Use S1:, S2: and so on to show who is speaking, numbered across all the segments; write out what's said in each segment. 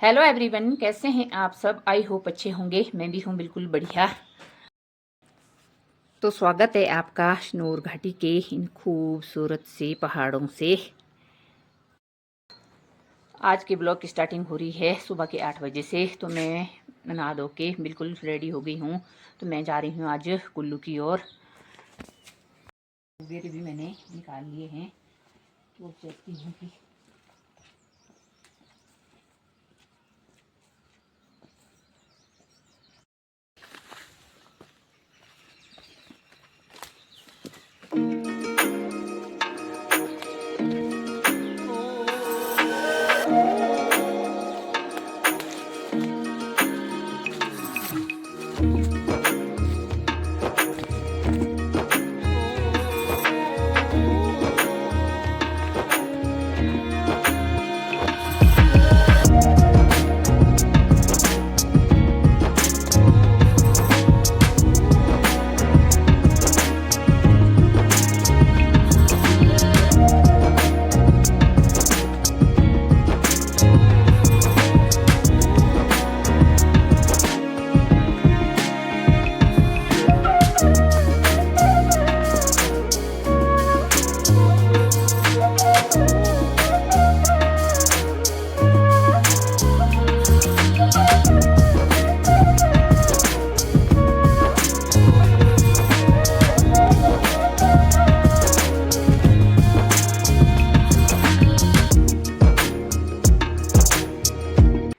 S1: Hello everyone, कैसे हैं आप सब। आई होप अच्छे होंगे। मैं भी हूँ बिल्कुल बढ़िया। तो स्वागत है आपका शनौर घाटी के इन खूबसूरत से पहाड़ों से। आज के ब्लॉग की स्टार्टिंग हो रही है सुबह के 8 बजे से। तो मैं नहा धो के बिल्कुल रेडी हो गई हूँ। तो मैं जा रही हूँ आज कुल्लू की ओर। भी मैंने निकाल लिए हैं, तो देखती हूँ कि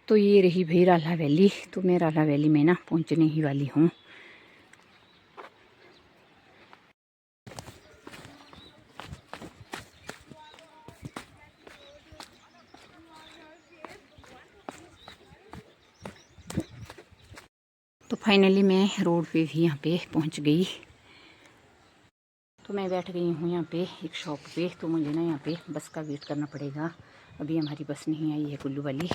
S1: तो ये रही भाई राला वैली। तो मैं राला वैली में ना पहुंचने ही वाली हूँ। तो फाइनली मैं रोड पे भी यहाँ पे पहुँच गई। तो मैं बैठ गई हूँ यहाँ पे एक शॉप पे। तो मुझे ना यहाँ पे बस का वेट करना पड़ेगा। अभी हमारी बस नहीं आई है कुल्लू वाली।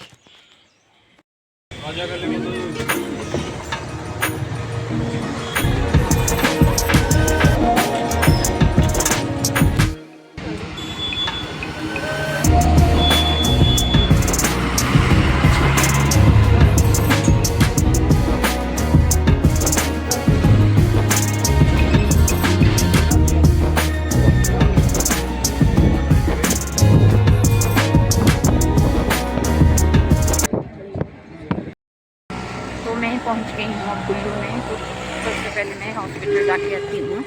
S1: तो मैं पहुंच गई हूँ अब कुल्लू में। तो सबसे पहले मैं हॉस्पिटल जाके आती हूँ।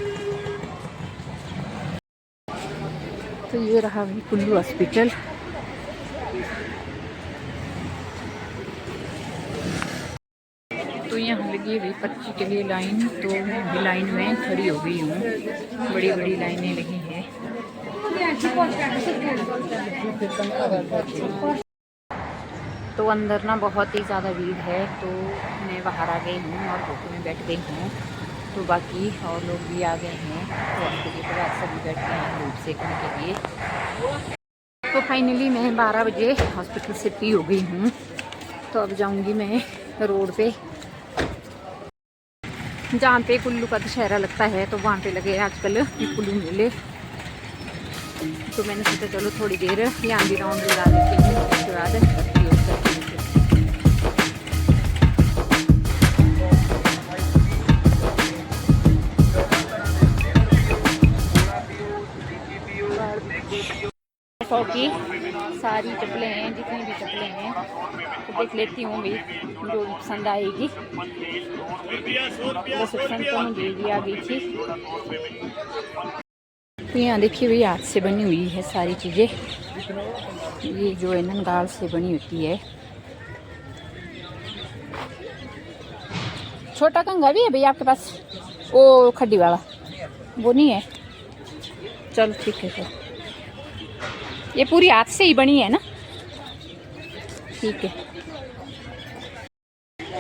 S1: तो ये रहा भाई कुल्लू हॉस्पिटल। तो यहाँ लगी है भाई पर्ची के लिए लाइन। तो मैं भी लाइन में खड़ी हो गई हूँ। बड़ी बड़ी लाइनें लगी हैं। तो अंदर ना बहुत ही ज़्यादा भीड़ है। तो मैं बाहर आ गई हूँ और ऑटो में बैठ गई हूँ। तो बाकी और लोग भी आ गए हैं। तो उनके लिए तो सभी बैठ गए हैं धूप सेकने के लिए। तो फाइनली मैं 12 बजे हॉस्पिटल से फ्री हो गई हूँ। तो अब जाऊँगी मैं रोड पे, जहाँ पे कुल्लू का दशहरा लगता है। तो वहाँ पे लगे आजकल कुल्लू मेले। तो मैंने सोचा चलो थोड़ी देर यहाँ भी राउंड लगा देती हूँ। उसके बाद की सारी चप्पलें हैं, जितनी भी चप्पलें हैं तो देख लेती हूँ भी जो पसंद आएगी। बस पसंद तो मुझे भी आ गई थी। तो यहाँ देखिए भाई हाथ से बनी हुई है सारी चीज़ें। ये जो है नंगाल से बनी होती है। छोटा कंघा भी है भैया आपके पास? ओ खड्डी वाला वो नहीं है? चलो ठीक है। फिर ये पूरी हाथ से ही बनी है ना? ठीक है।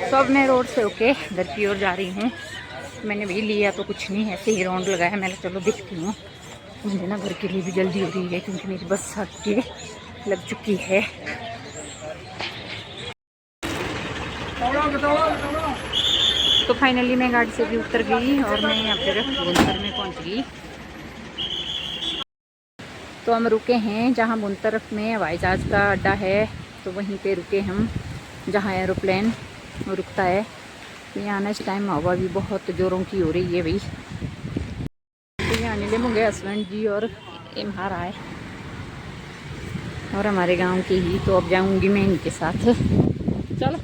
S1: तो अब मैं रोड से होके घर की ओर जा रही हूँ। मैंने भी लिया तो कुछ नहीं, ऐसे ही राउंड लगाया। मैंने चलो देखती हूँ। मुझे ना घर के लिए भी जल्दी हो रही है क्योंकि मेरी बस के लग चुकी है। तो फाइनली मैं गाड़ी से भी उतर गई और मैं यहाँ पर बुनतर में पहुँच गई। तो हम रुके हैं जहाँ बुनतर में हवाई जहाज़ का अड्डा है। तो वहीं पे रुके हम। जहाँ एरोप्लेन रुकता है। तो यहाँ ना इस टाइम हवा भी बहुत ज़ोरों की हो रही है भाई। तो यहाँ नीले मुंगे हस्बैंड जी और इमहार आए और हमारे गांव के ही। तो अब जाऊंगी मैं इनके साथ। चलो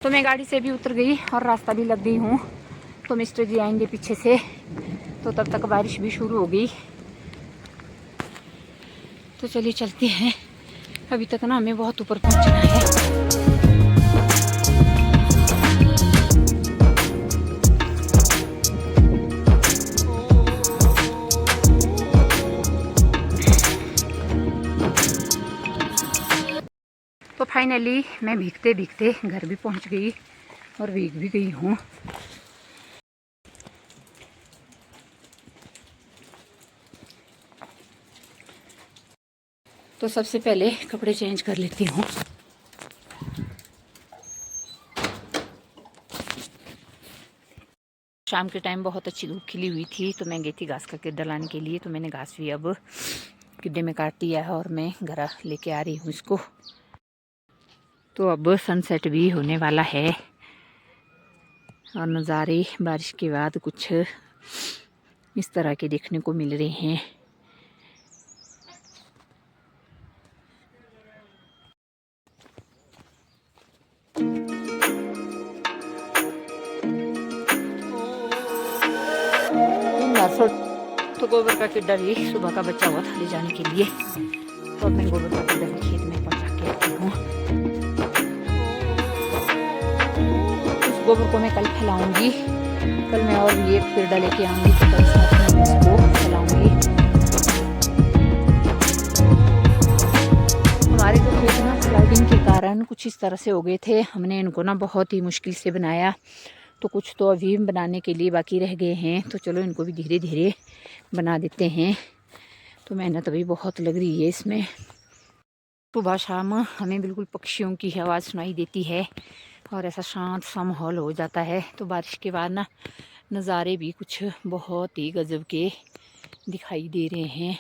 S1: तो मैं गाड़ी से भी उतर गई और रास्ता भी लग गई हूँ। तो मिस्टर जी आएंगे पीछे से, तो तब तक बारिश भी शुरू हो गई। तो चलिए चलते हैं। अभी तक ना हमें बहुत ऊपर पहुँचना है। तो फाइनली मैं भीगते भीगते घर भी पहुंच गई और भीग भी गई हूँ। तो सबसे पहले कपड़े चेंज कर लेती हूँ। शाम के टाइम बहुत अच्छी धूप खिली हुई थी, तो मैं गई थी घास का किड्डा लाने के लिए। तो मैंने घास भी अब किड्डे में काट दिया है और मैं घर लेके आ रही हूँ इसको। तो अब सनसेट भी होने वाला है और नज़ारे बारिश के बाद कुछ इस तरह के देखने को मिल रहे हैं। तो गोबर का किड्डा भी सुबह का बचा हुआ था ले जाने के लिए। तो अब मैं गोबर का किड्डा भी खेत में पहुंचा के आती हूँ। इस गोबर को मैं कल फैलाऊंगी। कल मैं और ये किड्डा लेके आऊंगी, तो कल साथ में इसको फैलाऊंगी। हमारे तो खेत ना स्लाइडिंग के कारण कुछ इस तरह से हो गए थे। हमने इनको ना बहुत ही मुश्किल से बनाया। तो कुछ तो अभी बनाने के लिए बाकी रह गए हैं। तो चलो इनको भी धीरे धीरे बना देते हैं। तो मेहनत अभी बहुत लग रही है इसमें। सुबह शाम हमें बिल्कुल पक्षियों की आवाज़ सुनाई देती है और ऐसा शांत सा माहौल हो जाता है। तो बारिश के बाद ना नज़ारे भी कुछ बहुत ही गजब के दिखाई दे रहे हैं।